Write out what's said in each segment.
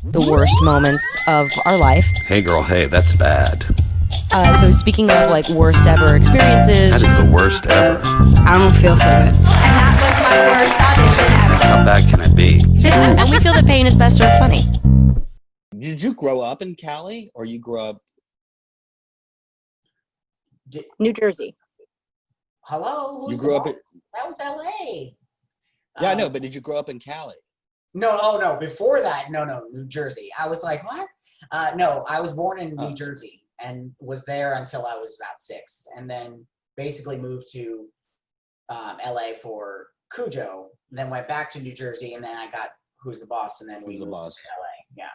the worst moments of our life. Hey girl, hey, that's bad. So speaking of like worst ever experiences. That is the worst ever. I don't feel so good. And that was my worst audition ever. How bad can it be? And we feel that pain is best served funny. Did you grow up in Cali, or you grew up? New Jersey. Hello? Who's You grew up That was LA. Yeah, I know, but did you grow up in Cali? No. Before that, no, New Jersey. I was like, what? No, I was born in New Jersey and was there until I was about 6. And then basically moved to LA for Cujo, and then went back to New Jersey, and then I got Who's the Boss, and then we moved to LA. Yeah.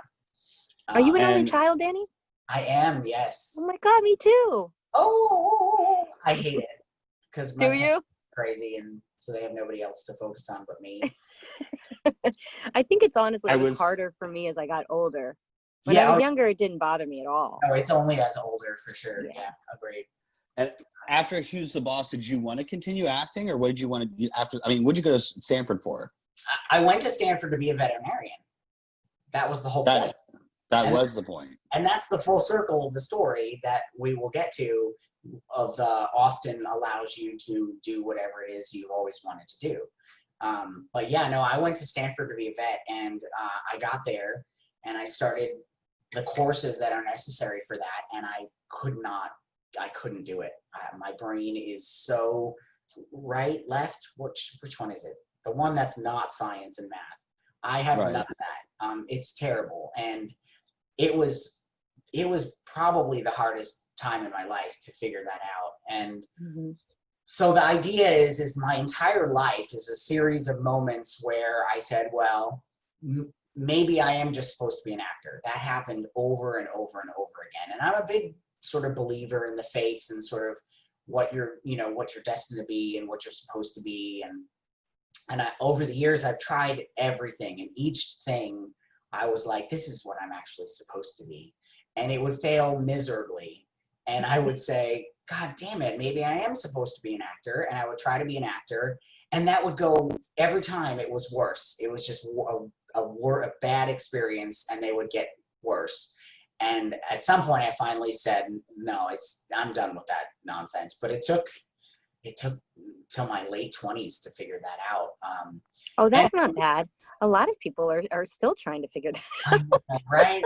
Are you an only and- child, Danny? I am, yes. Oh my God, me too. Oh, I hate it. Because Do you? crazy, and so they have nobody else to focus on but me. I think it's honestly I it was was- harder for me as I got older. When I was younger, it didn't bother me at all. No, it's only as older for sure. Yeah. Yeah, agreed. And after Who's the Boss, did you want to continue acting, or what did you want to do after? I mean, what did you go to Stanford for? I went to Stanford to be a veterinarian. That was the whole point. That was the point. And that's the full circle of the story that we will get to, of the Austin allows you to do whatever it is you've always wanted to do. But yeah, no, I went to Stanford to be a vet, and I got there and I started the courses that are necessary for that, and I couldn't do it. My brain is so right, left. Which one is it? The one that's not science and math. I have none of that. It's terrible, and it was probably the hardest time in my life to figure that out. And so the idea is my entire life is a series of moments where I said, well, maybe I am just supposed to be an actor. That happened over and over and over again. And I'm a big sort of believer in the fates and sort of what you're destined to be and what you're supposed to be. And over the years, I've tried everything, and each thing I was like, this is what I'm actually supposed to be. And it would fail miserably. And I would say, God damn it, maybe I am supposed to be an actor. And I would try to be an actor. And that would go, every time it was worse. It was just a bad experience, and they would get worse. And at some point I finally said, no, I'm done with that nonsense. But it took till my late 20s to figure that out. Oh, that's not bad. A lot of people are still trying to figure that out. Right?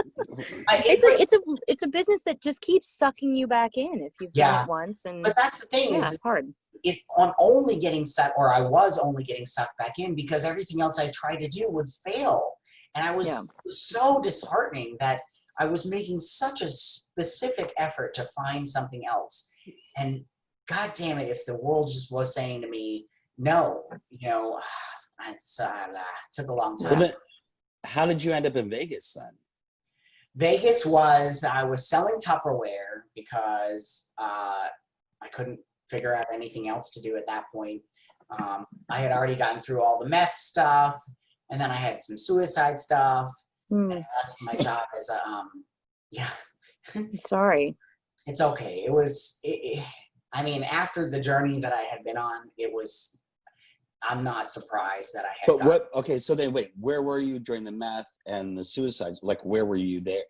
It's a business that just keeps sucking you back in if you've done it once. And but that's the thing is it's hard. I was only getting sucked back in because everything else I tried to do would fail. And I was so disheartening that I was making such a specific effort to find something else. And God damn it, if the world just was saying to me, no, it took a long time. Well, then, how did you end up in Vegas then? Vegas I was selling Tupperware because I couldn't figure out anything else to do at that point. I had already gotten through all the meth stuff, and then I had some suicide stuff. And I left my job as I'm sorry. It's okay. I mean, after the journey that I had been on, I'm not surprised that I had. Okay, so then wait, where were you during the meth and the suicides? Like, where were you there?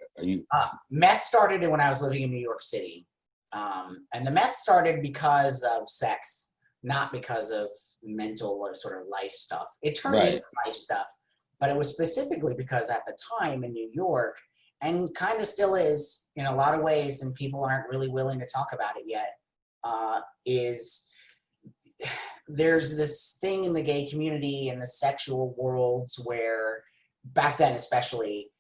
Meth started when I was living in New York City. And the meth started because of sex, not because of mental or sort of life stuff. It turned into life stuff, but it was specifically because at the time in New York, and kind of still is in a lot of ways, and people aren't really willing to talk about it yet, there's this thing in the gay community and the sexual worlds where back then especially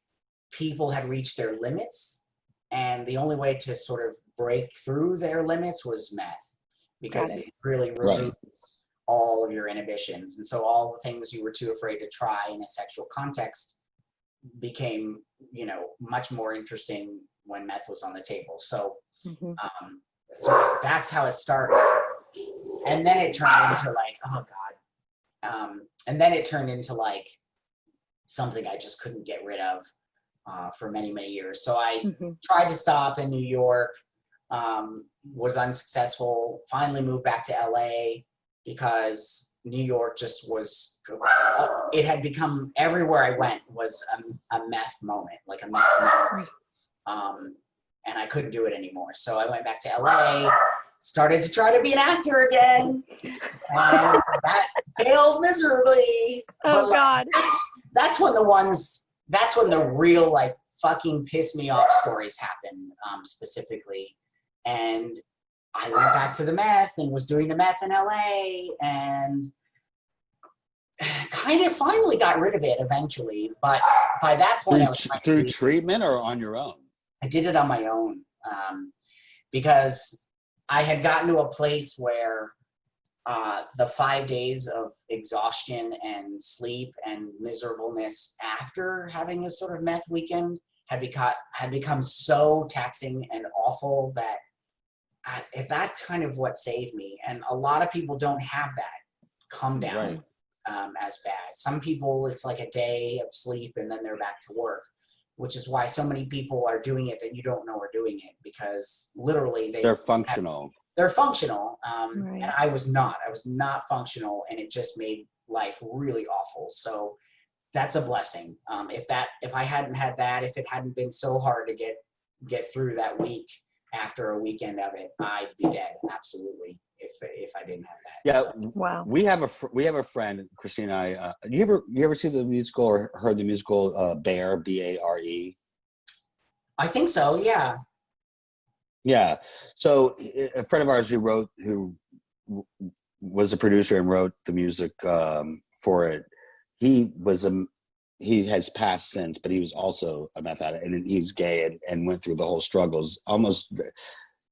people had reached their limits, and the only way to sort of break through their limits was meth, because it really removes all of your inhibitions. And so all the things you were too afraid to try in a sexual context became, much more interesting when meth was on the table. So, so that's how it started. And then it turned into like, oh God. And then it turned into like something I just couldn't get rid of for many, many years. So I tried to stop in New York, was unsuccessful, finally moved back to LA because New York just was, it had become, everywhere I went was a meth moment, like a meth memory. And I couldn't do it anymore. So I went back to LA, started to try to be an actor again. And that failed miserably. Oh, but God. That's when the real like fucking piss me off stories happen, specifically. And I went back to the meth and was doing the meth in LA and kind of finally got rid of it eventually. But by that point, I was through treatment or on your own? I did it on my own, because I had gotten to a place where the 5 days of exhaustion and sleep and miserableness after having a sort of meth weekend had become so taxing and awful that that's kind of what saved me. And a lot of people don't have that come down as bad. Some people, it's like a day of sleep and then they're back to work, which is why so many people are doing it that you don't know are doing it, because literally they're functional. They're functional. Right. And I was not functional, and it just made life really awful. So that's a blessing. If I hadn't had that, if it hadn't been so hard to get through that week after a weekend of it, I'd be dead. Absolutely. If I didn't have that. Yeah. So. Wow. We have a friend, Christina and I, you ever see the musical or heard the musical Bear, B-A-R-E? I think so. Yeah. Yeah. So a friend of ours who was a producer and wrote the music for it, he has passed since, but he was also a meth addict, and he's gay and went through the whole struggles. Almost,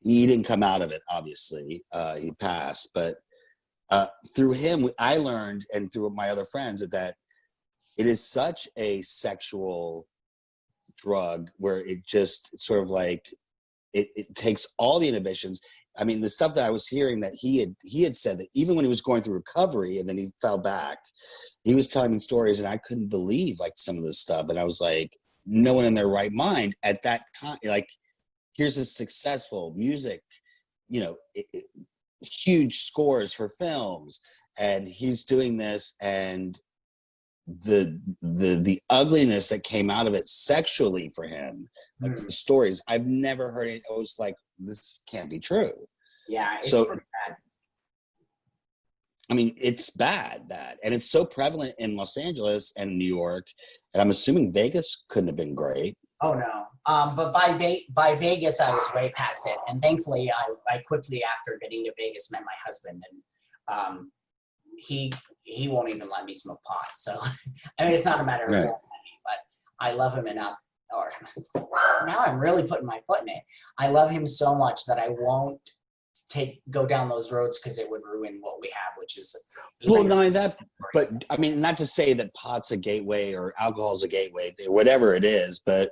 he didn't come out of it, obviously. He passed, but through him, I learned, and through my other friends, that it is such a sexual drug where it just sort of like, it takes all the inhibitions. I mean, the stuff that I was hearing that he had said that even when he was going through recovery and then he fell back, he was telling me stories and I couldn't believe like some of this stuff. And I was like, no one in their right mind at that time, like, here's a successful music, huge scores for films, and he's doing this, and the ugliness that came out of it sexually for him, like the stories, I've never heard it. I was like, this can't be true. Yeah, it's so pretty bad. I mean, it's bad, and it's so prevalent in Los Angeles and New York, and I'm assuming Vegas couldn't have been great. Oh no, but by Vegas, I was way past it, and thankfully, I quickly after getting to Vegas met my husband, and he won't even let me smoke pot. So I mean, it's not a matter of that, but I love him enough. Or now I'm really putting my foot in it. I love him so much that I won't go down those roads because it would ruin what we have, which is but I mean, not to say that pot's a gateway or alcohol's a gateway, whatever it is, but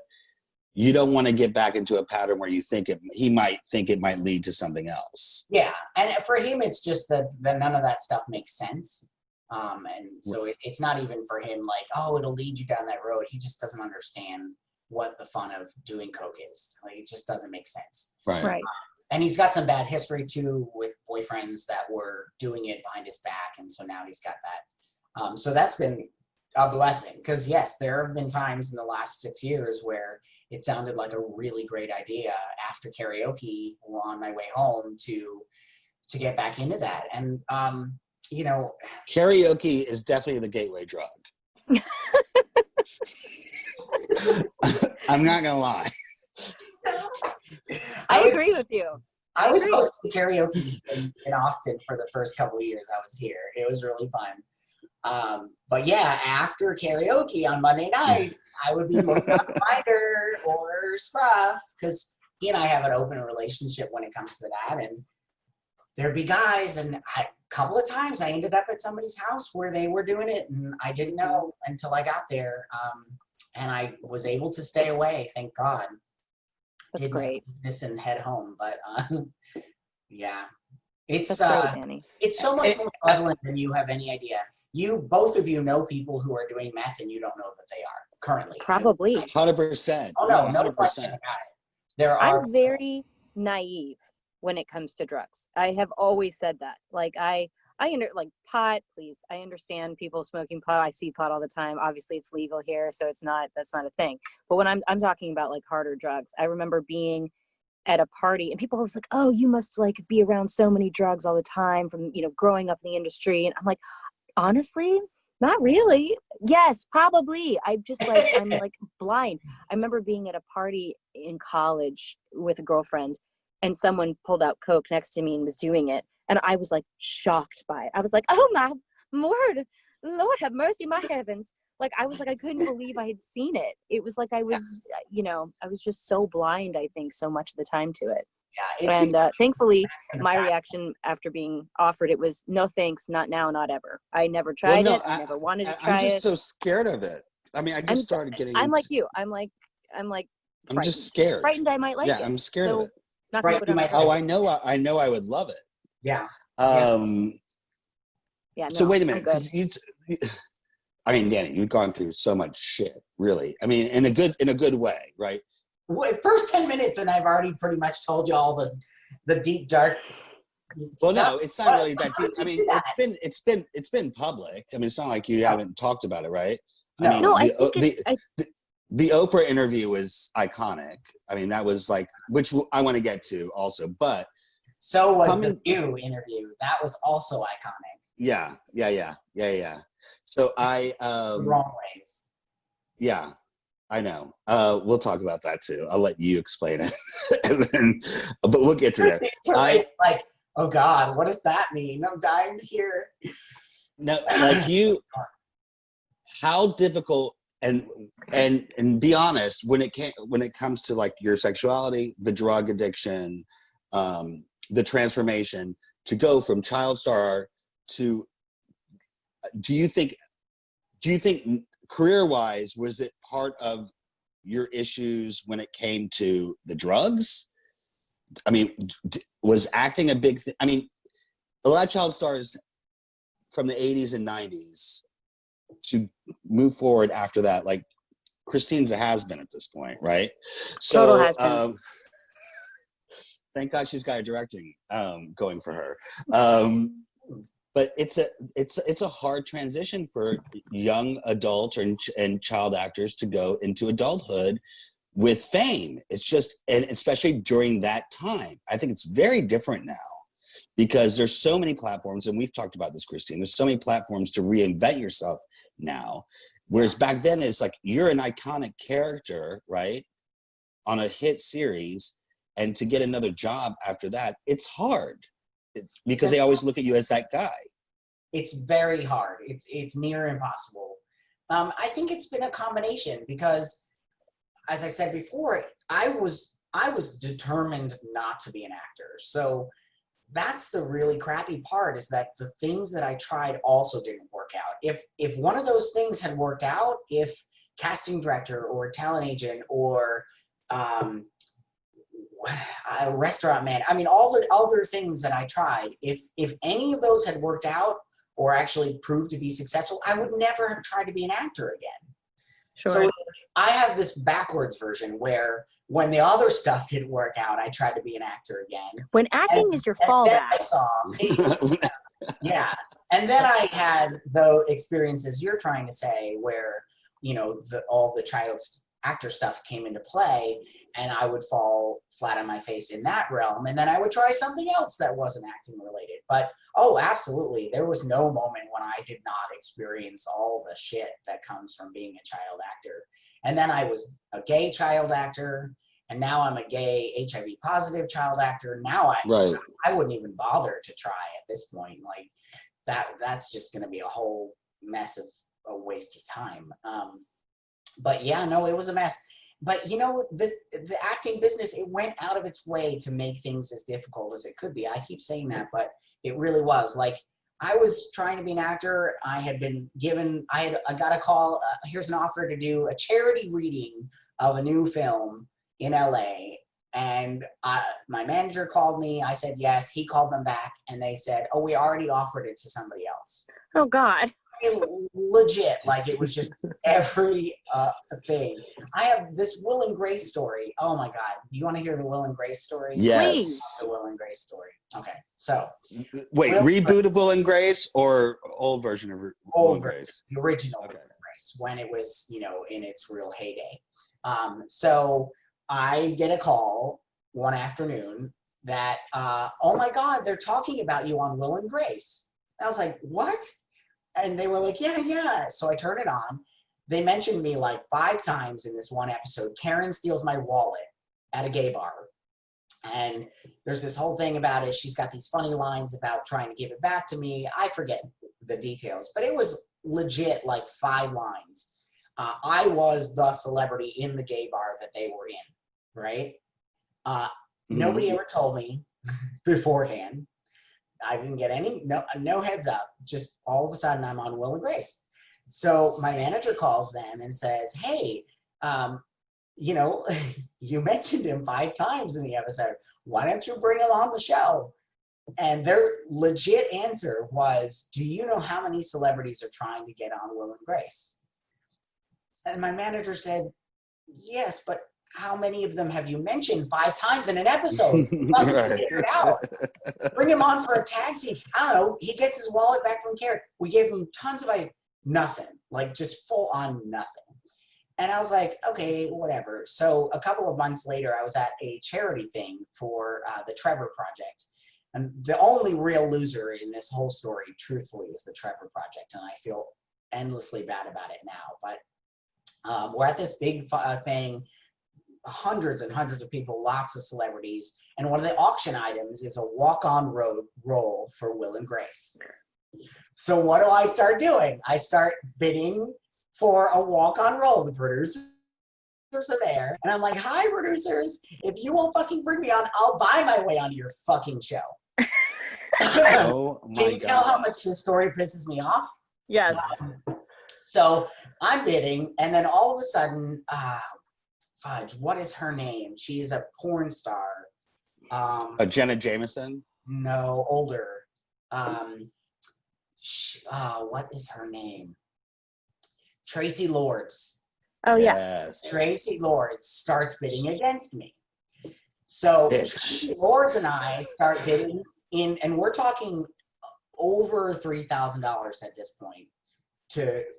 you don't want to get back into a pattern where he might think it might lead to something else. Yeah, and for him, it's just that none of that stuff makes sense. And so it's not even for him like, oh, it'll lead you down that road. He just doesn't understand what the fun of doing coke is. Like, it just doesn't make sense. Right. And he's got some bad history too with boyfriends that were doing it behind his back, and so now he's got that. So that's been a blessing, because yes, there have been times in the last 6 years where it sounded like a really great idea after karaoke on my way home to get back into that. And karaoke is definitely the gateway drug. I'm not gonna lie. I agree with you. I was hosting karaoke in Austin for the first couple of years I was here. It was really fun. But yeah, after karaoke on Monday night, I would be looking up Finder or Scruff, because he and I have an open relationship when it comes to that. And there'd be guys, and a couple of times I ended up at somebody's house where they were doing it, and I didn't know until I got there. And I was able to stay away, thank God. That's great. This and head home, but yeah, it's great, Danny. It's so much more prevalent than you have any idea. Both of you know people who are doing meth, and you don't know that they are currently. Probably. 100%. Oh no, no question about it. I'm very naive when it comes to drugs. I have always said that. Like I like pot, please. I understand people smoking pot. I see pot all the time. Obviously it's legal here, so that's not a thing. But when I'm talking about like harder drugs, I remember being at a party and people were like, oh, you must like be around so many drugs all the time from, growing up in the industry. And I'm like, honestly, not really. Yes, probably. I'm like blind. I remember being at a party in college with a girlfriend and someone pulled out Coke next to me and was doing it. And I was like shocked by it. I was like, oh my word, Lord have mercy, my heavens. Like, I was like, I couldn't believe I had seen it. It was like I was, I was just so blind, I think, so much of the time to it. Yeah, and thankfully, my reaction after being offered it was, no thanks, not now, not ever. I never tried it. I never wanted to try it. I'm just so scared of it. I mean, I just started getting I'm like you. I'm like I'm just scared. Frightened I might like it. Yeah, I'm scared of it. Not Right, put it on Oh, I know I would love it. Yeah. Yeah, no, So wait a minute, I'm good. 'cause I mean, Danny, you've gone through so much shit, really. I mean, in a good way, right? Well, first 10 minutes, and I've already pretty much told you all the deep dark. Well, stuff. no, it's not really that deep. I mean, that? it's been public. I mean, it's not like you haven't talked about it, right? No. I mean, No, I think the Oprah interview was iconic. I mean, that was like, which I want to get to also, but So was the View interview. That was also iconic. Yeah. So Wrong ways. Yeah, I know. We'll talk about that too. I'll let you explain it, but we'll get to there. Like, oh God, what does that mean? I'm dying here. No, like how difficult and be honest when it comes to like your sexuality, the drug addiction, the transformation to go from child star to. Do you think career-wise, was it part of your issues when it came to the drugs? I mean, was acting a big thing? I mean, a lot of child stars from the 80s and 90s to move forward after that, like Christine's a has-been at this point, right? So, total has-been. Thank God she's got a directing going for her. But it's a hard transition for young adults and child actors to go into adulthood with fame. It's just, and especially during that time, I think it's very different now because there's so many platforms, and we've talked about this, Christine, there's so many platforms to reinvent yourself now. Whereas back then it's like, you're an iconic character, right? On a hit series, and to get another job after that, it's hard. Because they always look at you as that guy. It's very hard. It's near impossible. I think it's been a combination because, as I said before, I was determined not to be an actor. So that's the really crappy part, is that the things that I tried also didn't work out. If one of those things had worked out, if casting director or talent agent or a restaurant man, I mean, all the other things that I tried, if any of those had worked out or actually proved to be successful, I would never have tried to be an actor again. Sure. So I have this backwards version where when the other stuff didn't work out, I tried to be an actor again. When acting is your fallback. I saw, yeah. And then I had the experiences you're trying to say where, all the child actor stuff came into play, and I would fall flat on my face in that realm, and then I would try something else that wasn't acting related. But oh, absolutely, there was no moment when I did not experience all the shit that comes from being a child actor. And then I was a gay child actor, and now I'm a gay HIV positive child actor. Now I wouldn't even bother to try at this point. Like that's just going to be a whole mess of a waste of time. But yeah, no, it was a mess. But the acting business, it went out of its way to make things as difficult as it could be. I keep saying that, but it really was. Like, I was trying to be an actor. I got a call. Here's an offer to do a charity reading of a new film in LA. And my manager called me. I said yes. He called them back, and they said, oh, we already offered it to somebody else. Oh God. legit, like it was just every thing. I have this Will and Grace story. Oh my God. You want to hear the Will and Grace story? Yes. The Will and Grace story. Okay. So Wait, Will reboot of Will and Grace or old version of Will and Grace? the original Will and Grace, when it was, in its real heyday. So I get a call one afternoon that, oh my God, they're talking about you on Will and Grace. And I was like, what? And they were like, yeah. So I turn it on. They mentioned me like 5 times in this one episode. Karen steals my wallet at a gay bar. And there's this whole thing about it. She's got these funny lines about trying to give it back to me. I forget the details, but it was legit like 5 lines. I was the celebrity in the gay bar that they were in, right? Nobody ever told me beforehand. I didn't get no heads up. Just all of a sudden I'm on Will and Grace. So my manager calls them and says, hey, you mentioned him 5 times in the episode. Why don't you bring him on the show? And their legit answer was, do you know how many celebrities are trying to get on Will and Grace? And my manager said, yes, but how many of them have you mentioned 5 times in an episode? Doesn't figure it out. Bring him on for a taxi. I don't know. He gets his wallet back from Karen. We gave him tons of nothing, like just full on nothing. And I was like, okay, whatever. So a couple of months later, I was at a charity thing for the Trevor Project. And the only real loser in this whole story, truthfully, is the Trevor Project. And I feel endlessly bad about it now. But we're at this big thing. Hundreds and hundreds of people, lots of celebrities. And one of the auction items is a walk-on role for Will and Grace. So what do I start doing? I start bidding for a walk-on role. The producers are there. And I'm like, hi, producers. If you won't fucking bring me on, I'll buy my way onto your fucking show. Oh my Can you tell how much this story pisses me off? Yes. So I'm bidding, and then all of a sudden, fudge, what is her name? She's a porn star. Jenna Jameson? No, older. What is her name? Tracy Lords. Oh, yeah. Yes. Tracy Lords starts bidding against me. So Tracy Lords and I start bidding and we're talking over $3,000 at this point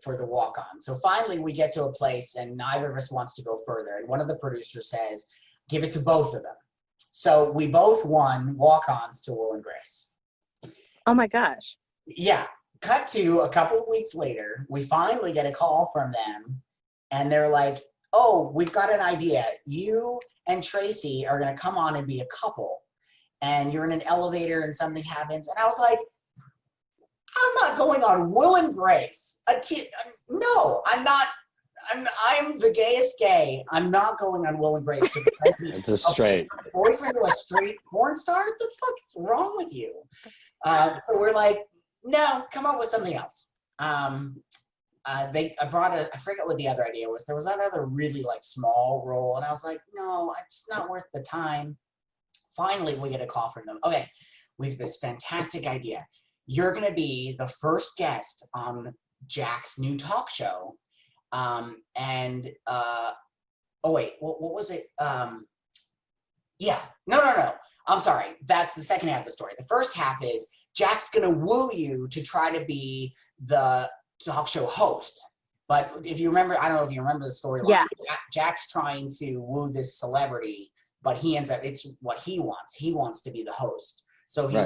for the walk-on. So finally we get to a place and neither of us wants to go further. And one of the producers says, give it to both of them. So we both won walk-ons to Will and Grace. Oh my gosh. Yeah. Cut to a couple of weeks later, we finally get a call from them and they're like, oh, we've got an idea. You and Tracy are going to come on and be a couple and you're in an elevator and something happens. And I was like, I'm not going on Will and Grace. No, I'm not. I'm the gayest gay. I'm not going on Will and Grace. It's a straight. Boyfriend to a straight porn star? What the fuck is wrong with you? So we're like, no, come up with something else. I forget what the other idea was. There was another really like small role. And I was like, no, it's not worth the time. Finally, we get a call from them. Okay, we have this fantastic idea. You're going to be the first guest on Jack's new talk show. Oh wait, what was it? Yeah, no. I'm sorry. That's the second half of the story. The first half is Jack's going to woo you to try to be the talk show host. But if you remember, I don't know if you remember the storyline. Yeah. Jack's trying to woo this celebrity, but he ends up, it's what he wants. He wants to be the host. So he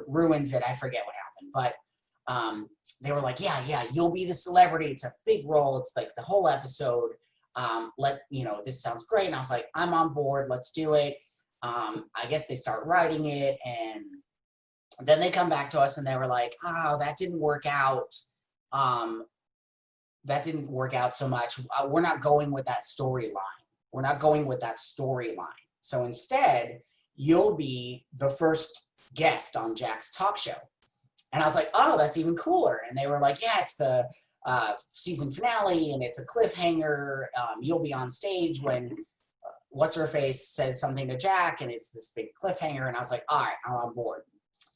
ruins it. I forget what happened. But they were like, yeah, you'll be the celebrity. It's a big role. It's like the whole episode. This sounds great. And I was like, I'm on board. Let's do it. I guess they start writing it. And then they come back to us and they were like, oh, that didn't work out. That didn't work out so much. We're not going with that storyline. So instead, you'll be the first guest on Jack's talk show. And I was like, oh, that's even cooler. And they were like, yeah, it's the season finale and it's a cliffhanger. You'll be on stage when what's-her-face says something to Jack and it's this big cliffhanger. And I was like, all right, I'm on board.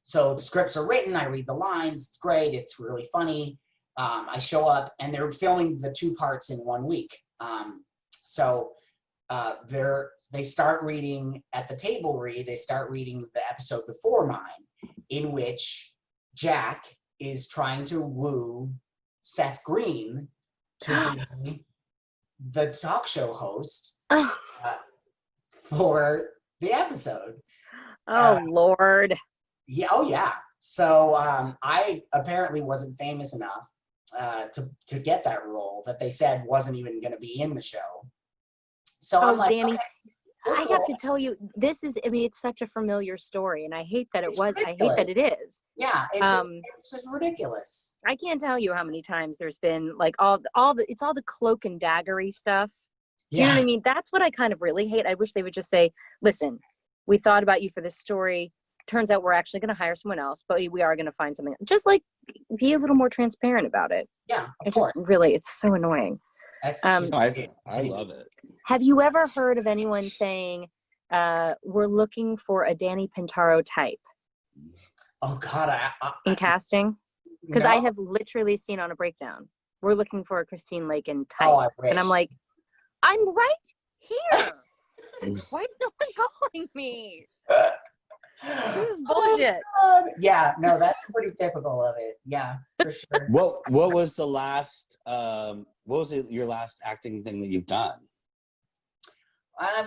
So the scripts are written. I read the lines. It's great. It's really funny. I show up and they're filming the 2 parts in 1 week. So they start reading at the table read. They start reading the episode before mine, in which Jack is trying to woo Seth Green to be the talk show host for the episode. Lord. Yeah. Oh yeah. So I apparently wasn't famous enough to get that role that they said wasn't even going to be in the show. So I'm like, Danny, okay, I have to tell you, it's such a familiar story, and I hate that It's I hate that it is. Yeah, it's just ridiculous. I can't tell you how many times there's been like all the cloak-and-daggerry stuff. Do you know what I mean? That's what I kind of really hate. I wish they would just say, listen, we thought about you for this story. Turns out we're actually going to hire someone else, but we are going to find something. Just like be a little more transparent about it. Yeah, of course. It's so annoying. I love it. Have you ever heard of anyone saying, we're looking for a Danny Pintauro type? Oh God, in casting? Because no. I have literally seen on a breakdown, we're looking for a Christine Lakin type. Oh, I wish. And I'm like, I'm right here. Why is no one calling me? This is bullshit. Oh, yeah, no, that's pretty typical of it. Yeah, for sure. What was the last your last acting thing that you've done?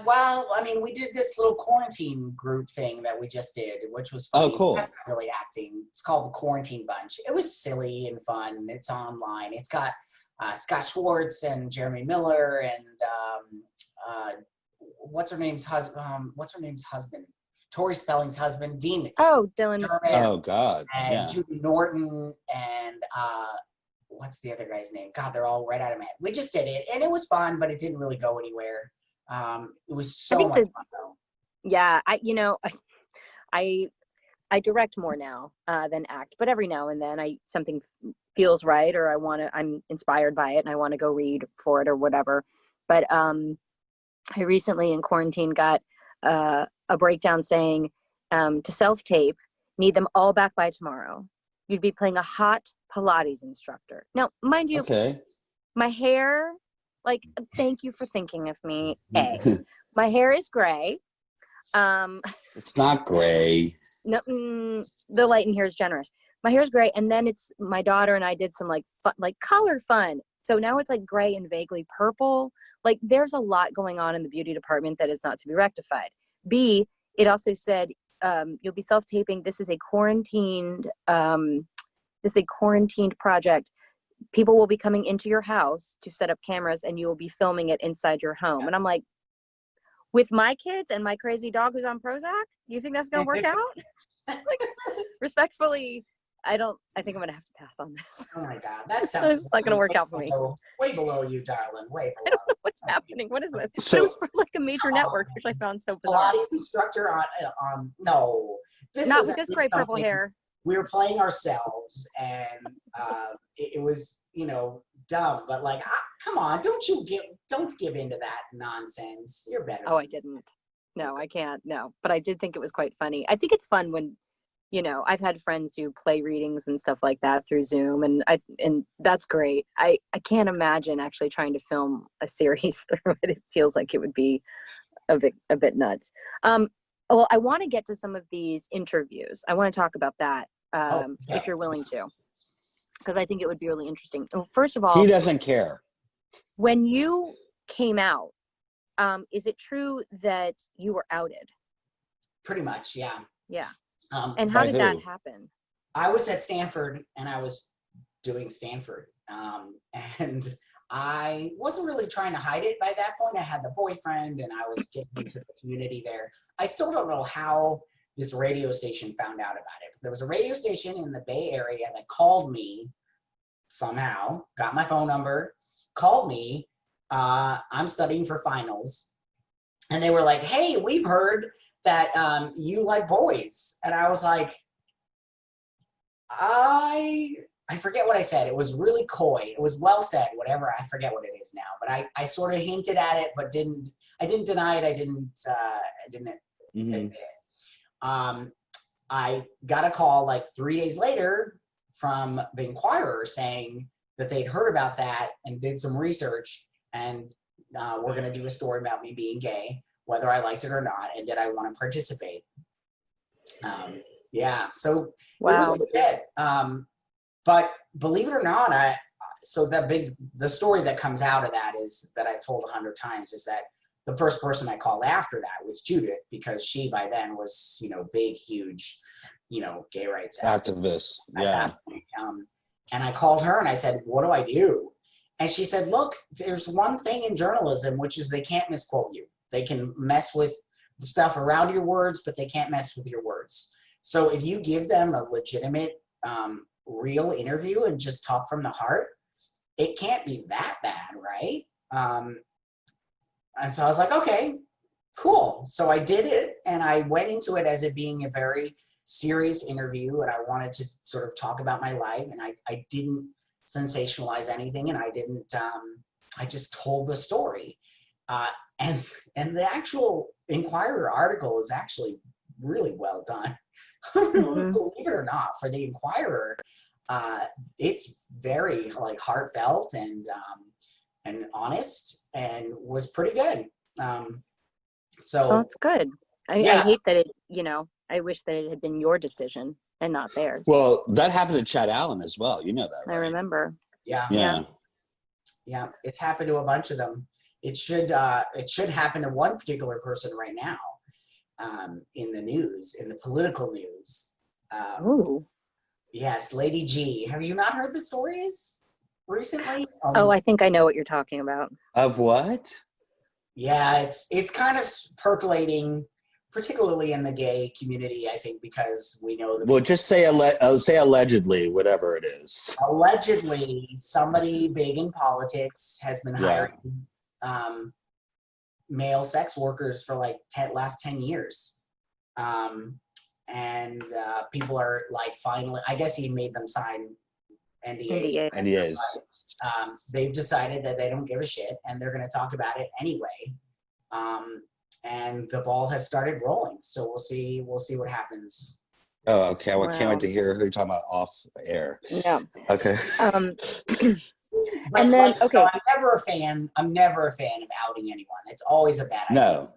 Well, I mean, we did this little quarantine group thing that we just did, which was funny. Oh, cool. That's not really acting. It's called the Quarantine Bunch. It was silly and fun. It's online. It's got Scott Schwartz and Jeremy Miller and what's her name's husband? Tori Spelling's husband, Dean. Oh, Dylan. Dermot, Oh God. and Yeah. Judy Norton and what's the other guy's name? God, they're all right out of my head. We just did it, and it was fun, but it didn't really go anywhere. It was so much fun though. Yeah, I direct more now than act, but every now and then something feels right, or I'm inspired by it and I want to go read for it or whatever. But I recently in quarantine got a breakdown saying to self-tape, need them all back by tomorrow. You'd be playing a hot Pilates instructor. Now, mind you, Okay. my hair, like, thank you for thinking of me. My hair is gray. It's not gray. No, the light in here is generous. My hair is gray, and then it's my daughter and I did some color fun. So now it's like gray and vaguely purple. Like there's a lot going on in the beauty department that is not to be rectified. B, it also said you'll be self-taping. This is a quarantined project. People will be coming into your house to set up cameras, and you will be filming it inside your home. And I'm like, with my kids and my crazy dog who's on Prozac, you think that's gonna work out? Like, respectfully, I think I'm gonna have to pass on this. Oh my God, that sounds. It's not gonna work out for me. Way below you, darling. Way below. I don't know what's happening. What is this? So- It was for like a major network, which I found so bizarre. Pilates instructor on no. This Not was with at this least gray purple something- hair. We were playing ourselves, and it was dumb. But like, come on, don't give into that nonsense. You're better. Oh, I didn't. No, I can't. No, but I did think it was quite funny. I think it's fun when, I've had friends do play readings and stuff like that through Zoom, and that's great. I can't imagine actually trying to film a series through it. It feels like it would be a bit nuts. Well, I want to get to some of these interviews. I want to talk about that if you're willing to, because I think it would be really interesting. Well, first of all, He doesn't care. when you came out, is it true that you were outed? Pretty much, yeah. Yeah. And how By did who? that happen? I was at Stanford, and I was doing Stanford, and I wasn't really trying to hide it by that point. I had the boyfriend, and I was getting into the community there. I still don't know how this radio station found out about it. There was a radio station in the Bay Area that called me somehow, got my phone number, called me. I'm studying for finals. And they were like, hey, we've heard that you like boys. And I was like, I forget what I said. It was really coy. It was well said, whatever. I forget what it is now. But I sort of hinted at it, but I didn't deny it. I didn't admit it. I got a call like 3 days later from the Enquirer saying, that they'd heard about that and did some research, and we're going to do a story about me being gay, whether I liked it or not, and did I want to participate. Yeah, so Wow. it was legit. But believe it or not, the story that comes out of that is that I've told 100 times is that the first person I called after that was Judith, because she by then was, big, huge, gay rights Activist. Yeah. And I called her and I said, what do I do? And she said, look, there's one thing in journalism, which is they can't misquote you. They can mess with the stuff around your words, but they can't mess with your words. So if you give them a legitimate, real interview and just talk from the heart, it can't be that bad, right? And so I was like, okay, cool. So I did it, and I went into it as it being a very serious interview, and I wanted to sort of talk about my life, and I didn't sensationalize anything, and I didn't, I just told the story. And the actual Enquirer article is actually really well done. Mm-hmm. Believe it or not, for the Enquirer, it's very heartfelt and honest, and was pretty good. So Well, it's good. I Yeah. hate that I wish that it had been your decision and not theirs. Well, that happened to Chad Allen as well. You know that, right? I remember. Yeah. It's happened to a bunch of them. It should happen to one particular person right now, in the news, in the political news. Ooh. Yes, Lady G. Have you not heard the stories recently? Oh, I think I know what you're talking about. Of what? Yeah, it's kind of percolating, particularly in the gay community, I think, because we know that. Well, just say allegedly, whatever it is. Allegedly, somebody big in politics has been hiring male sex workers for last 10 years. And people are finally, I guess he made them sign NDAs. NDAs. They've decided that they don't give a shit, and they're going to talk about it anyway. And the ball has started rolling, so we'll see what happens. Oh, okay. Well, I can't Wow. wait to hear who you're talking about off air. Yeah. Okay. But, And then, okay. I'm never a fan of outing anyone. It's always a bad idea. No.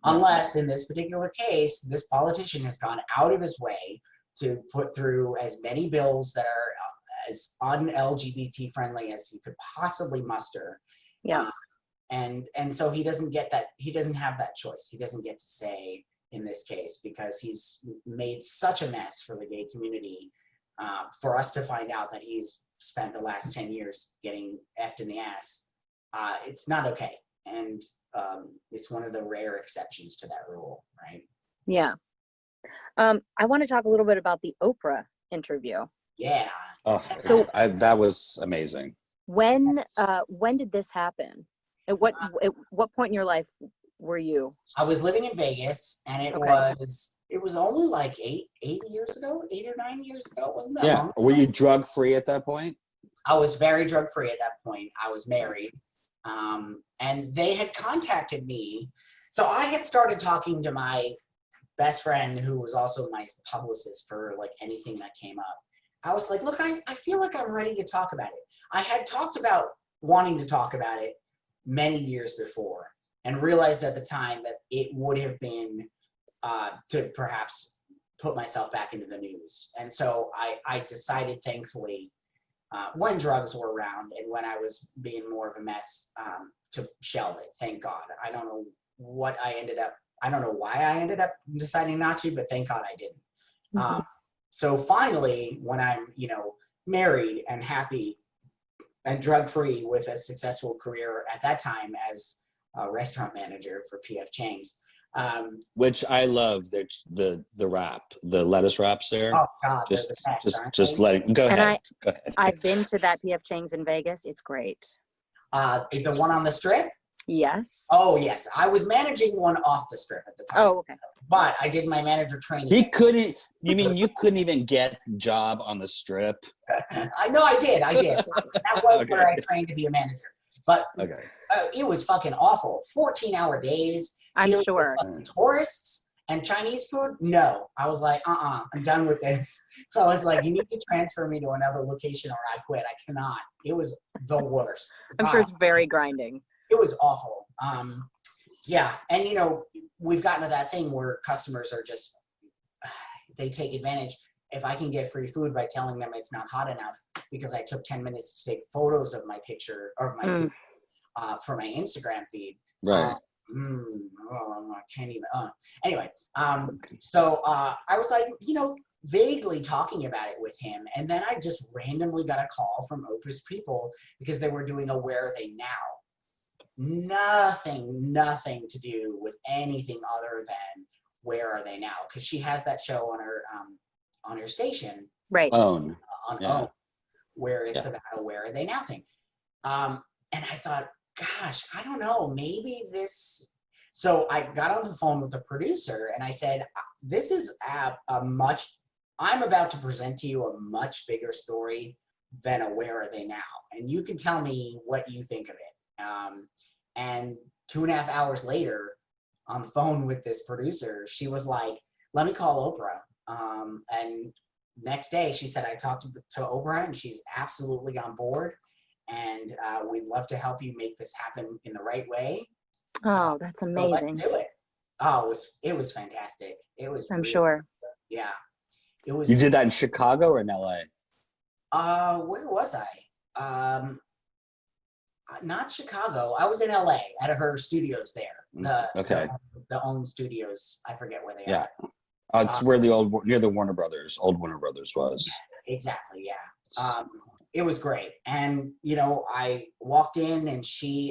Unless, in this particular case, this politician has gone out of his way to put through as many bills that are as un-LGBT friendly as he could possibly muster. Yes. And so he doesn't get that. He doesn't have that choice. He doesn't get to say in this case, because he's made such a mess for the gay community. For us to find out that he's spent the last 10 years getting effed in the ass, it's not okay. And it's one of the rare exceptions to that rule, right? Yeah. I want to talk a little bit about the Oprah interview. Yeah. Oh, So- that was amazing. When did this happen? At what point in your life were you? I was living in Vegas, and it was only 8 years ago, 8 or 9 years ago. It wasn't that long. Were you drug free at that point? I was very drug free at that point. I was married. And they had contacted me. So I had started talking to my best friend, who was also my publicist for anything that came up. I was like, look, I feel like I'm ready to talk about it. I had talked about wanting to talk about it many years before, and realized at the time that it would have been to perhaps put myself back into the news. And so I decided, thankfully, when drugs were around and when I was being more of a mess, to shelve it. Thank God. I don't know why I ended up deciding not to, but thank God I didn't. Mm-hmm. So finally, when I'm, married and happy and drug-free with a successful career at that time as a restaurant manager for P.F. Chang's. Which I love, the wrap, the lettuce wraps there. Oh God, they're the best, aren't Just they? let it go ahead. Go ahead. I've been to that P.F. Chang's in Vegas. It's great. The one on the strip? Yes. Oh yes, I was managing one off the strip at the time. Oh, okay. But I did my manager training. He couldn't. You mean you couldn't even get a job on the strip? I know I did. That was Okay. where I trained to be a manager. But Okay. it was fucking awful. 14-hour days. I'm dealing sure. with fucking tourists And Chinese food, no. I was like, I'm done with this. I was like, you need to transfer me to another location or I quit. I cannot. It was the worst. I'm sure it's very grinding. It was awful. Yeah. And, you know, we've gotten to that thing where customers are just, they take advantage. If I can get free food by telling them it's not hot enough because I took 10 minutes to take photos of my picture or my food for my Instagram feed. Right. I can't even. Anyway, so I was like, you know, vaguely talking about it with him, and then I just randomly got a call from Oprah's people because they were doing a Where Are They Now? Nothing to do with anything other than Where Are They Now? Because she has that show on her station, Right? Own. On Yeah. Own, where it's about a Where Are They Now thing. And I thought, gosh, I don't know, maybe this. So I got on the phone with the producer and I said, this is I'm about to present to you a much bigger story than a Where Are They Now? And you can tell me what you think of it. And 2.5 hours later, on the phone with this producer, she was like, let me call Oprah. And next day she said, I talked to Oprah and she's absolutely on board. And we'd love to help you make this happen in the right way. Oh, that's amazing. So let's do it. Oh, it was fantastic. It was. I'm really, sure. Yeah, it was. You did that in Chicago or in LA? Where was I? Not Chicago. I was in LA at her studios there. The Own Studios. I forget where they are. It's where near the old Warner Brothers was. Exactly. Yeah. It was great. And, you know, I walked in and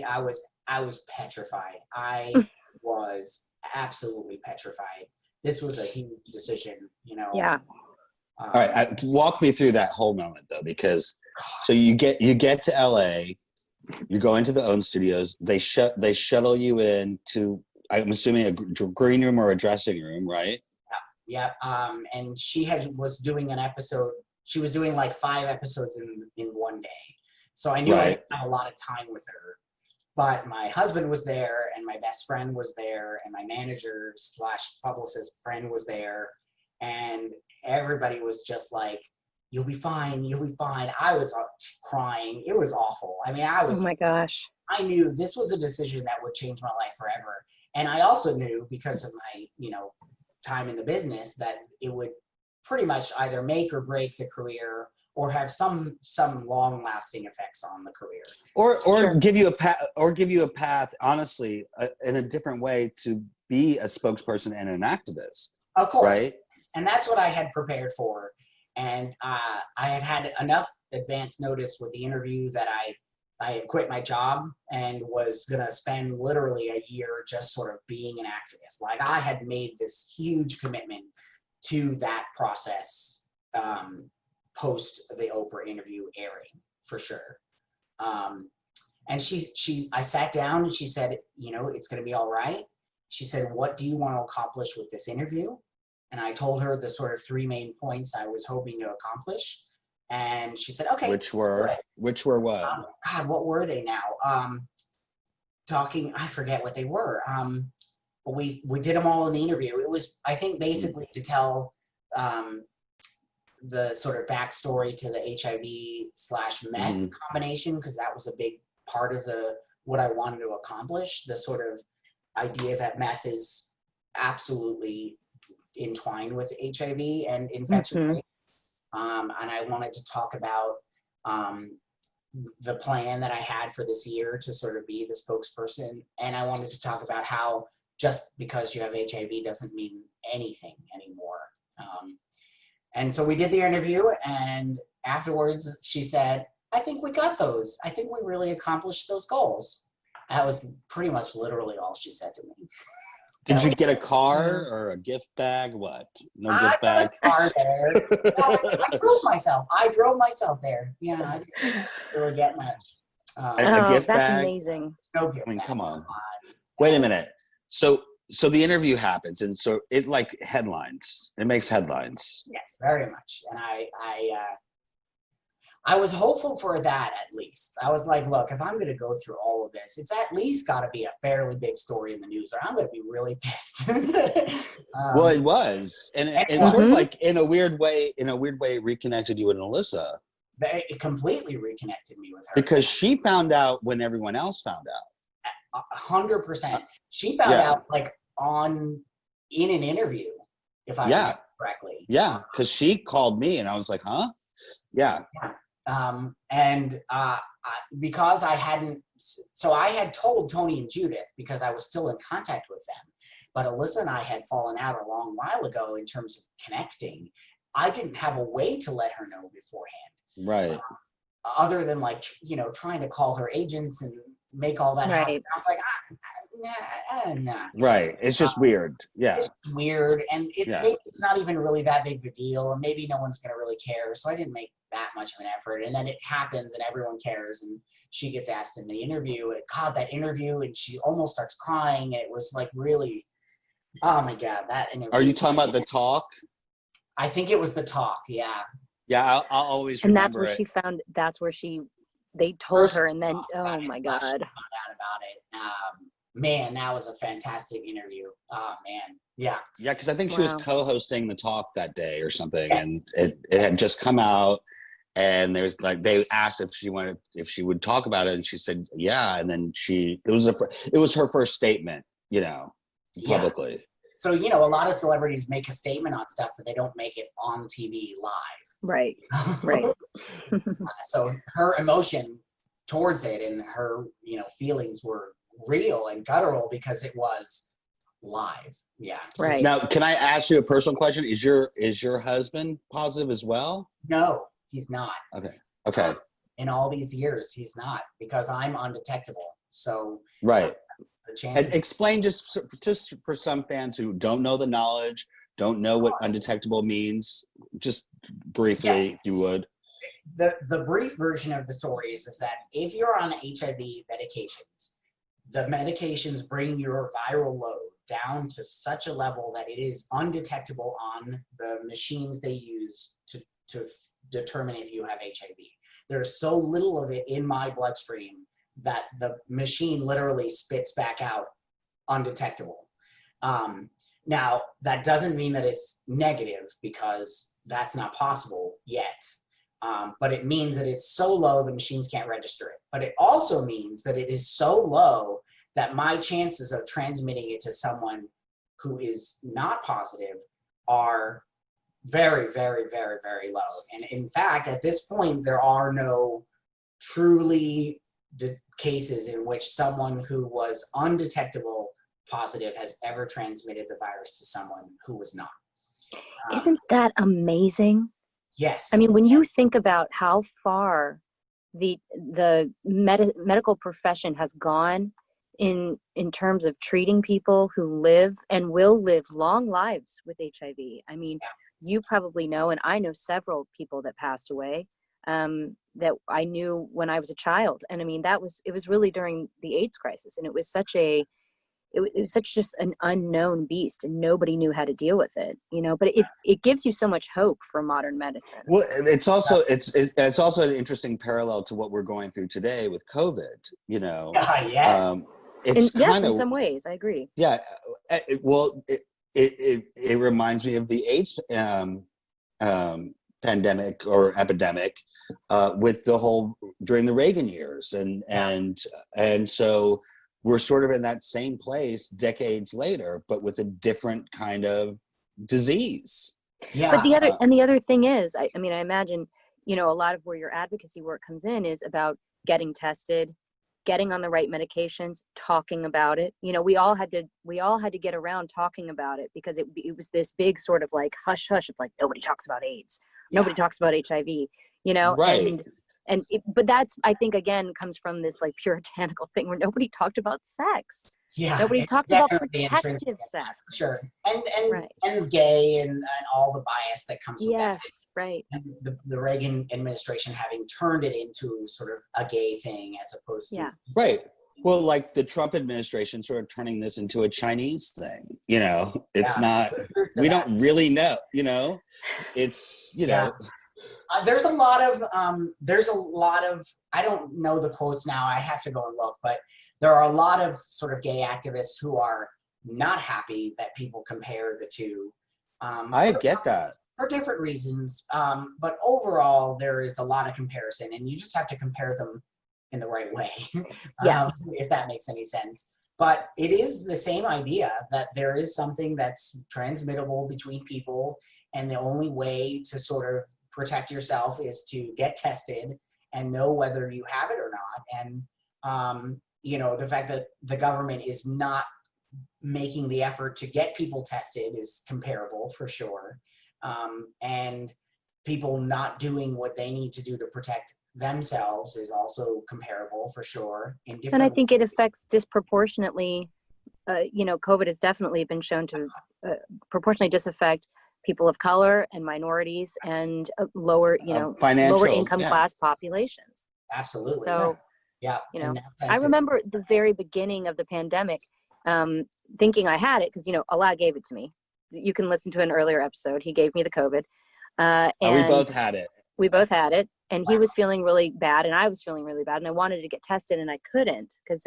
I was petrified. I was absolutely petrified. This was a huge decision, you know. Yeah. All right. Walk me through that whole moment though, because so you get to LA, you go into the Own Studios, they shuttle you in to, I'm assuming, a green room or a dressing room, right? Yeah. And she was doing an episode. She was doing like 5 episodes in one day. So I knew I didn't have a lot of time with her. But my husband was there and my best friend was there and my manager / publicist friend was there. And everybody was just like, you'll be fine. You'll be fine. I was crying. It was awful. I mean, Oh my gosh. I knew this was a decision that would change my life forever. And I also knew, because of my, you know, time in the business, that it would pretty much either make or break the career or have some long-lasting effects on the career, or give you a path, honestly, in a different way to be a spokesperson and an activist. Of course, right? And that's what I had prepared for. And I had enough advance notice with the interview that I had quit my job and was gonna spend literally a year just sort of being an activist. Like, I had made this huge commitment to that process post the Oprah interview airing, for sure. And I sat down and she said, you know, it's going to be all right. She said, what do you want to accomplish with this interview? And I told her the sort of 3 main points I was hoping to accomplish. And she said, okay. Which were what? God, what were they now? I forget what they were. But we did them all in the interview. It was, I think, basically to tell the sort of backstory to the HIV/meth combination, because that was a big part of what I wanted to accomplish. The sort of idea that meth is absolutely entwined with HIV and infection rate. And I wanted to talk about the plan that I had for this year to sort of be the spokesperson. And I wanted to talk about how just because you have HIV doesn't mean anything anymore. And so we did the interview, and afterwards she said, I think we got those. I think we really accomplished those goals. That was pretty much literally all she said to me. Did you get a car or a gift bag? What? No gift bag? I got a car there. No, I drove myself there. Yeah, I didn't really get much. A gift that's bag? amazing. No gift bag. Come on. Wait a minute. So the interview happens, and so it like headlines. It makes headlines. Yes, very much. And I was hopeful for that at least. I was like, look, if I'm going to go through all of this, it's at least got to be a fairly big story in the news, or I'm going to be really pissed. Well, it was, and it sort of like in a weird way, it reconnected you with Alyssa. It completely reconnected me with her because she found out when everyone else found out. 100%. She found out like in an interview, if I remember correctly. Yeah, because she called me and I was like, huh? Yeah. Because I had told Tony and Judith because I was still in contact with them, but Alyssa and I had fallen out a long while ago in terms of connecting. I didn't have a way to let her know beforehand. Right. Other than like, trying to call her agents and make all that happen. I was like, nah. Right. It's just weird. Yeah. It's weird. And it's not even really that big of a deal. And maybe no one's going to really care. So I didn't make that much of an effort. And then it happens and everyone cares. And she gets asked in the interview. That interview. And she almost starts crying. And it was like really, oh my God, that interview. Are you talking about the talk? I think it was the talk. Yeah. Yeah. I'll always remember. And that's where she found, they told her, and then, oh my God. She found out about it. Man, that was a fantastic interview. Oh man. Yeah. Yeah, because I think she was co-hosting the talk that day or something, and it had just come out, and there's like they asked if she would talk about it, and she said yeah, and then it was her first statement, publicly. Yeah. So a lot of celebrities make a statement on stuff, but they don't make it on TV live. Right. So her emotion towards it and her, feelings were real and guttural because it was live. Yeah. Right. Now, can I ask you a personal question? Is your husband positive as well? No, he's not. Okay. In all these years, he's not, because I'm undetectable. So right. The chances. And explain just for some fans who don't know the knowledge, don't know what undetectable means, just briefly, if you would. The brief version of the story is that if you're on HIV medications, the medications bring your viral load down to such a level that it is undetectable on the machines they use to determine if you have HIV. There's so little of it in my bloodstream that the machine literally spits back out undetectable. Now, that doesn't mean that it's negative, because that's not possible yet. But it means that it's so low the machines can't register it. But it also means that it is so low that my chances of transmitting it to someone who is not positive are very, very, very, very low. And in fact, at this point, there are no truly cases in which someone who was undetectable positive has ever transmitted the virus to someone who was not. Isn't that amazing? Yes. I mean, when you think about how far the medical profession has gone in terms of treating people who live and will live long lives with HIV. I mean, you probably know, and I know several people that passed away that I knew when I was a child. And I mean, it was really during the AIDS crisis, and it was such just an unknown beast, and nobody knew how to deal with it, but it gives you so much hope for modern medicine. Well, it's also it's also an interesting parallel to what we're going through today with COVID, Yes. In some ways, I agree. Yeah. It reminds me of the AIDS pandemic or epidemic with the whole during the Reagan years, and so we're sort of in that same place decades later, but with a different kind of disease. Yeah. But the other thing is, I mean, I imagine, a lot of where your advocacy work comes in is about getting tested, getting on the right medications, talking about it. We all had to get around talking about it, because it was this big sort of like hush hush of like, nobody talks about AIDS, nobody talks about HIV, Right. But that's, I think, again, comes from this like puritanical thing where nobody talked about sex. Yeah. Nobody talked about protective sex. Sure. And gay and all the bias that comes with that. Yes, right. And the Reagan administration having turned it into sort of a gay thing as opposed to. Yeah. Right. Well, like the Trump administration sort of turning this into a Chinese thing, it's not, we don't really know, it's, There's a lot of, I don't know the quotes now, I have to go and look, but there are a lot of sort of gay activists who are not happy that people compare the two. I get that. For different reasons, but overall there is a lot of comparison, and you just have to compare them in the right way. Yes. If that makes any sense. But it is the same idea that there is something that's transmittable between people, and the only way to sort of protect yourself is to get tested and know whether you have it or not. And you know, the fact that the government is not making the effort to get people tested is comparable for sure. And people not doing what they need to do to protect themselves is also comparable for sure. In different And I think it affects disproportionately, you know, COVID has definitely been shown to proportionally disaffect people of color and minorities and lower, you know, lower income class populations. Absolutely. So, yeah. You know, I remember the very beginning of the pandemic, thinking I had it because, you know, Alaa gave it to me. You can listen to an earlier episode. He gave me the COVID. And we both had it. We both had it. And he was feeling really bad and I was feeling really bad. And I wanted to get tested and I couldn't because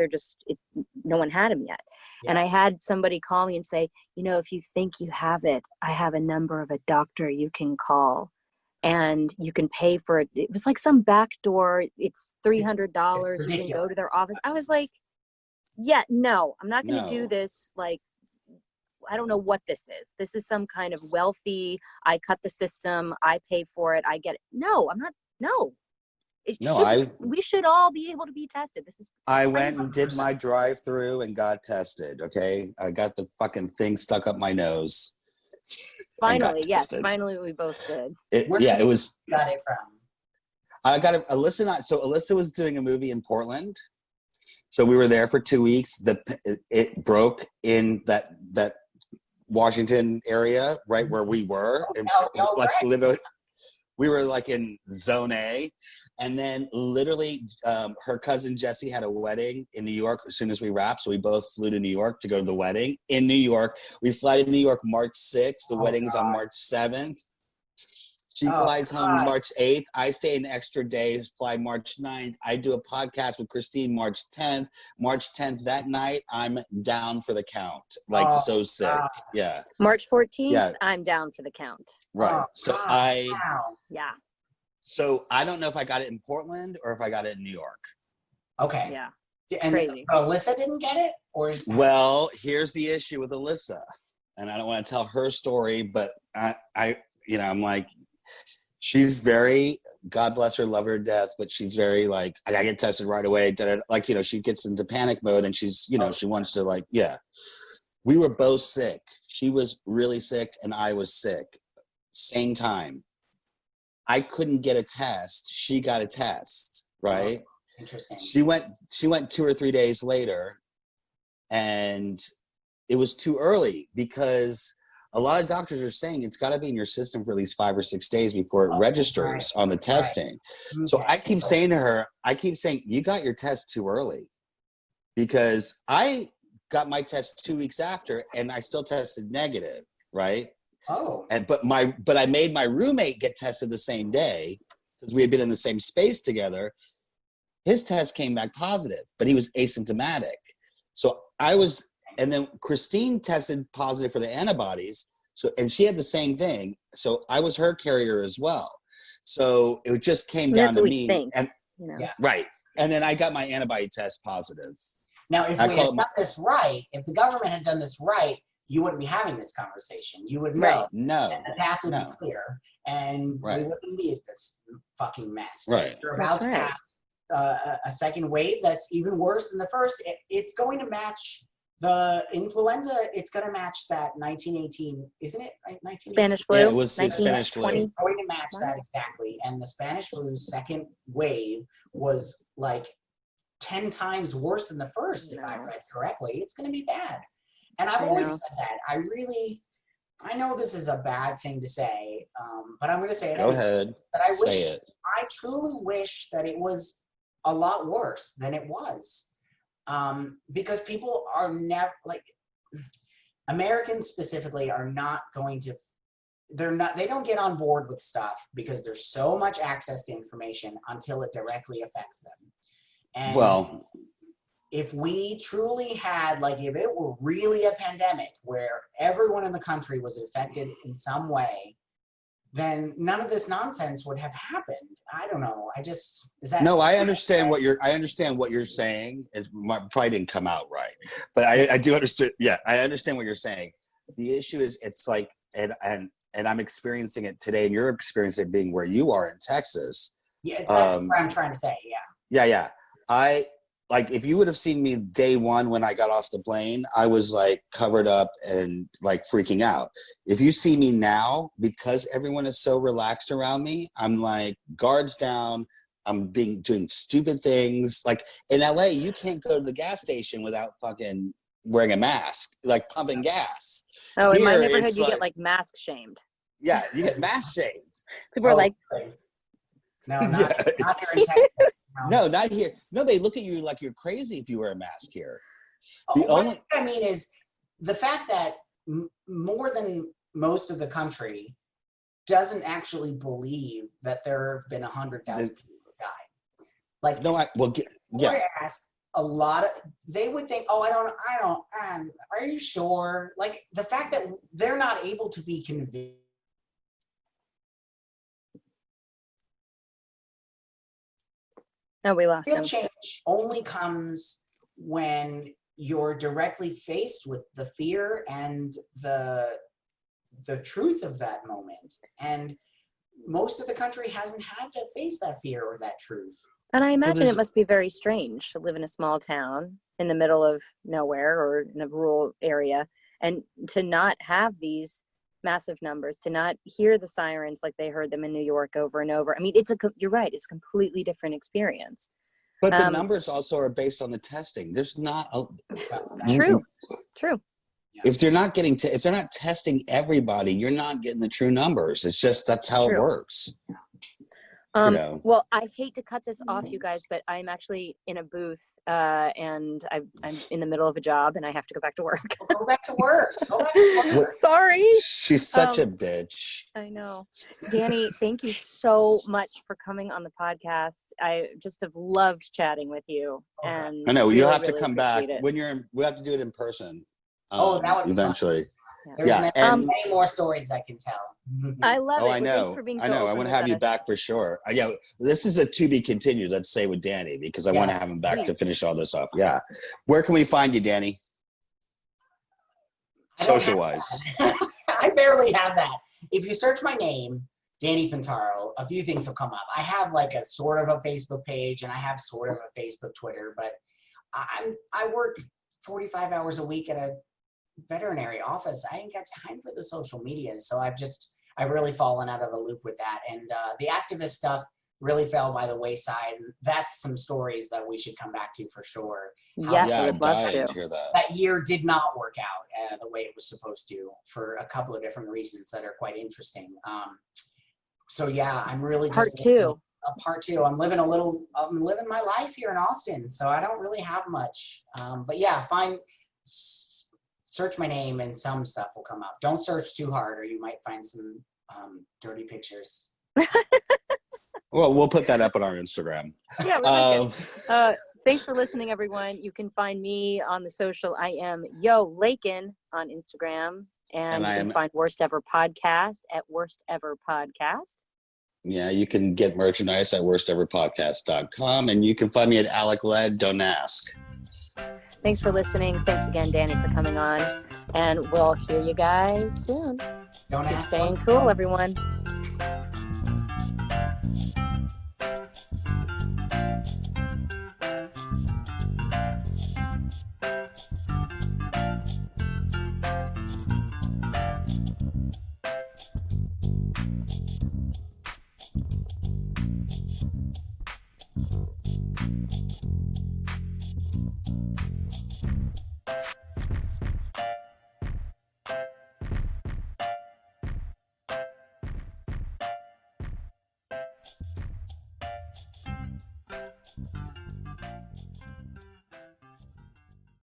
no one had him yet. Yeah. And I had somebody call me and say, you know, if you think you have it, I have a number of a doctor you can call and you can pay for it. It was like some back door. It's $300. You can go to their office. I was like, yeah, no, I'm not going to do this. Like, I don't know what this is. This is some kind of wealthy, I cut the system, I pay for it, I get it. No, I'm not. No. We should all be able to be tested. I went and did my drive-through and got tested, okay? I got the fucking thing stuck up my nose. Finally, yes. Finally, we both did. It was. Got it from? I got it. Alyssa was doing a movie in Portland. So we were there for 2 weeks. It broke in that Washington area, right where we were. Literally, we were like in Zone A. And then literally her cousin Jessie had a wedding in New York as soon as we wrapped. So we both flew to New York to go to the wedding in New York. We fly to New York March 6th. The wedding's on March 7th. She flies home March 8th. I stay an extra day, fly March 9th. I do a podcast with Christine March 10th. March 10th, that night, I'm down for the count. Like, so sick. Yeah. March 14th, I'm down for the count. Right. Yeah. So I don't know if I got it in Portland or if I got it in New York. Okay. Yeah. And crazy. Alyssa didn't get it? Well, here's the issue with Alyssa. And I don't want to tell her story, but I'm like, she's very, God bless her, love her to death, but she's very like, I gotta get tested right away. Like, you know, she gets into panic mode and she's, you know, she wants to like, yeah. We were both sick. She was really sick and I was sick. Same time. I couldn't get a test. She got a test, right? Interesting. She went 2 or 3 days later and it was too early because a lot of doctors are saying it's got to be in your system for at least 5 or 6 days before it registers on the testing. Right. So I keep saying to her, you got your test too early because I got my test 2 weeks after and I still tested negative, right? Oh. But I made my roommate get tested the same day because we had been in the same space together. His test came back positive, but he was asymptomatic. So and then Christine tested positive for the antibodies. And she had the same thing. So I was her carrier as well. So it just came down to me. And right. And then I got my antibody test positive. Now, if we had done this right, if the government had done this right, you wouldn't be having this conversation. You would know. No. And the path would be clear. And we wouldn't be at this fucking mess. Right. You're about to have a second wave that's even worse than the first. It's going to match the influenza. It's going to match that 1918, isn't it? Right? 1918? Spanish flu. Yeah, it was the Spanish flu. It's going to match that exactly. And the Spanish flu's second wave was like 10 times worse than the first, if I read correctly. It's going to be bad. And I've always said that. I know this is a bad thing to say, but I'm going to say it. Go ahead. But I truly wish that it was a lot worse than it was. Because people are never, like, Americans specifically are not going to they don't get on board with stuff because there's so much access to information until it directly affects them. And Well, if we truly had, like, if it were really a pandemic where everyone in the country was affected in some way, then none of this nonsense would have happened. I don't know. no, I understand what you're saying. It probably didn't come out right, but I do understand. Yeah, I understand what you're saying. The issue is, it's like, and I'm experiencing it today, and you're experiencing it being where you are in Texas. Yeah, that's what I'm trying to say. Yeah. Yeah. Like, if you would have seen me day one when I got off the plane, I was like covered up and like freaking out. If you see me now, because everyone is so relaxed around me, I'm like guards down. I'm doing stupid things. Like in LA, you can't go to the gas station without fucking wearing a mask, like pumping gas. Oh, in my Here, neighborhood, it's you like- get like mask shamed. Yeah, you get mask shamed. People are like, No, not here in Texas. No, not here. No, they look at you like you're crazy if you wear a mask here. What I mean is the fact that more than most of the country doesn't actually believe that there have been 100,000 people who died. Like, No, yeah. Ask a lot of, they would think, oh, I don't, are you sure? Like, the fact that they're not able to be convinced. no, we lost Real him. change only comes when you're directly faced with the fear and the truth of that moment. And most of the country hasn't had to face that fear or that truth. And I imagine there's- it must be very strange to live in a small town in the middle of nowhere or in a rural area and to not have these massive numbers, to not hear the sirens like they heard them in New York over and over. I mean, you're right. It's a completely different experience. But the numbers also are based on the testing. There's not True. if they're not testing everybody, you're not getting the true numbers. It's just, that's how it works. Well, I hate to cut this off, you guys, but I'm actually in a booth and I'm in the middle of a job and I have to go back to work. Go back to work. Sorry. She's such a bitch. I know. Danny, thank you so much for coming on the podcast. I just have loved chatting with you. And I know, really, you'll have to really come back appreciate it. when we have to do it in person. That would be eventually. There's many more stories I can tell. I love it. I know. Thanks for being so I know. I open want to with have you us. back for sure. Yeah, this is a to be continued, let's say, with Danny, because I want to have him back to finish all this off. Yeah. Where can we find you, Danny? Social wise. I barely have that. If you search my name, Danny Pintauro, a few things will come up. I have like a sort of a Facebook page and I have sort of a Facebook Twitter, but I work 45 hours a week at a veterinary office. I ain't got time for the social media. So I've really fallen out of the loop with that. And the activist stuff really fell by the wayside. And that's some stories that we should come back to for sure. Yes, I I'm would love dying to. hear that. That year did not work out the way it was supposed to for a couple of different reasons that are quite interesting. So yeah, I'm really Part just two. Part two. I'm living my life here in Austin, so I don't really have much. But yeah, search my name and some stuff will come up. Don't search too hard or you might find some dirty pictures. Well, we'll put that up on our Instagram. Yeah, we like it. Thanks for listening, everyone. You can find me on the social. I am Lakin on Instagram. And you can find Worst Ever Podcast at Worst Ever Podcast. Yeah, you can get merchandise at worsteverpodcast.com, and you can find me at Alaa Khaled. Don't ask. Thanks for listening. Thanks again, Danny, for coming on. And we'll hear you guys soon. Don't Keep ask. staying cool, everyone.